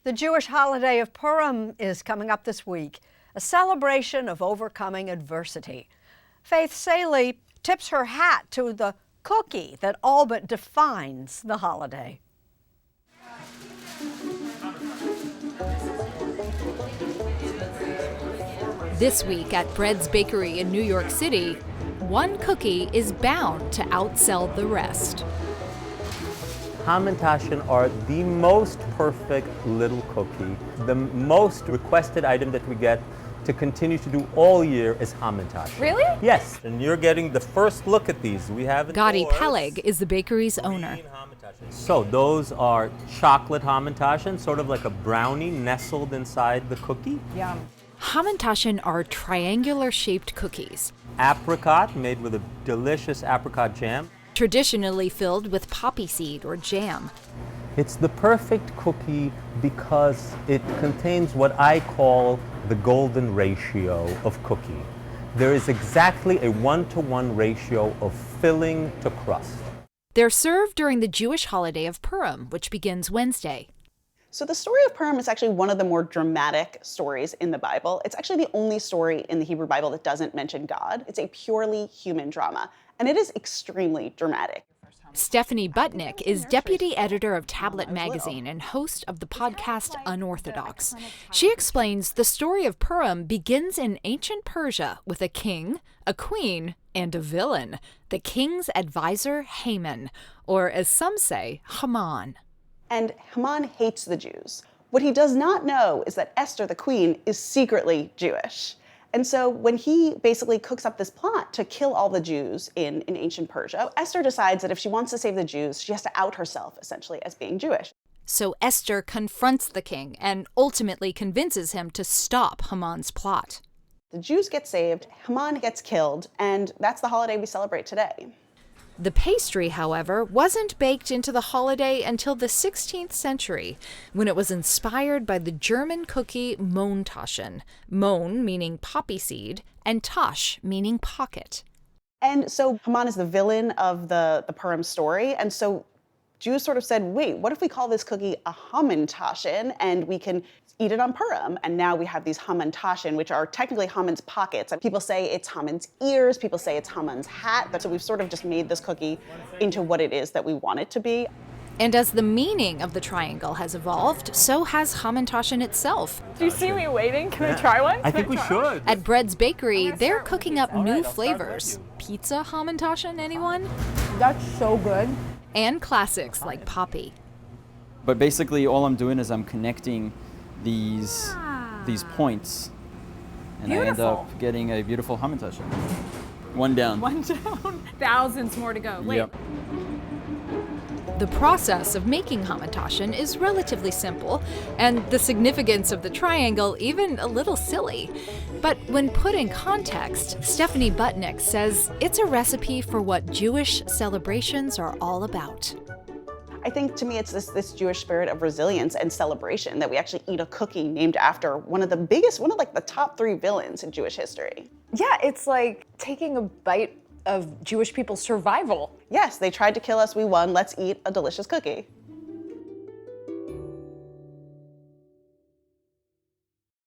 The Jewish holiday of Purim is coming up this week, a celebration of overcoming adversity. Faith Salie tips her hat to the cookie that all but defines the holiday. This week at Bread's Bakery in New York City, one cookie is bound to outsell the rest. Hamantaschen are the most perfect little cookie. The most requested item that we get to continue to do all year is hamantaschen. Really? Yes, and you're getting the first look at these. We have Gadi Peleg is the bakery's owner. So those are chocolate hamantaschen, sort of like a brownie nestled inside the cookie. Yum. Hamantaschen are triangular-shaped cookies. Apricot, made with a delicious apricot jam. Traditionally filled with poppy seed or jam. It's the perfect cookie because it contains what I call the golden ratio of cookie. There is exactly a 1-to-1 ratio of filling to crust. They're served during the Jewish holiday of Purim, which begins Wednesday. So the story of Purim is actually one of the more dramatic stories in the Bible. It's actually the only story in the Hebrew Bible that doesn't mention God. It's a purely human drama, and it is extremely dramatic. Stephanie Butnick is deputy editor of Tablet magazine and host of the podcast Unorthodox. She explains the story of Purim begins in ancient Persia with a king, a queen, and a villain, the king's advisor Haman, or as some say, Haman. And Haman hates the Jews. What he does not know is that Esther, the queen, is secretly Jewish. And so when he basically cooks up this plot to kill all the Jews in ancient Persia, Esther decides that if she wants to save the Jews, she has to out herself, essentially, as being Jewish. So Esther confronts the king and ultimately convinces him to stop Haman's plot. The Jews get saved, Haman gets killed, and that's the holiday we celebrate today. The pastry, however, wasn't baked into the holiday until the 16th century, when it was inspired by the German cookie Hamantaschen, Mohn meaning poppy seed, and Tasch meaning pocket. And so Haman is the villain of the Purim story, and so Jews sort of said, wait, what if we call this cookie a Hamantaschen, and we can eat it on Purim? And now we have these Hamantaschen, which are technically Haman's pockets. And people say it's Haman's ears, people say it's Haman's hat. So we've sort of just made this cookie into what it is that we want it to be. And as the meaning of the triangle has evolved, so has Hamantaschen itself. Do you see me waiting? Can I try one? I think we should. At Bread's Bakery, they're cooking up new flavors. Pizza Hamantaschen, anyone? That's so good. And classics like poppy. But basically all I'm doing is I'm connecting these points, and I end up getting a beautiful hamantaschen. One down. One down. Thousands more to go. Wait. Yep. The process of making hamantaschen is relatively simple, and the significance of the triangle even a little silly. But when put in context, Stephanie Butnick says it's a recipe for what Jewish celebrations are all about. I think to me it's this Jewish spirit of resilience and celebration that we actually eat a cookie named after one of the top 3 villains in Jewish history. Yeah, it's like taking a bite of Jewish people's survival. Yes, they tried to kill us, we won, let's eat a delicious cookie.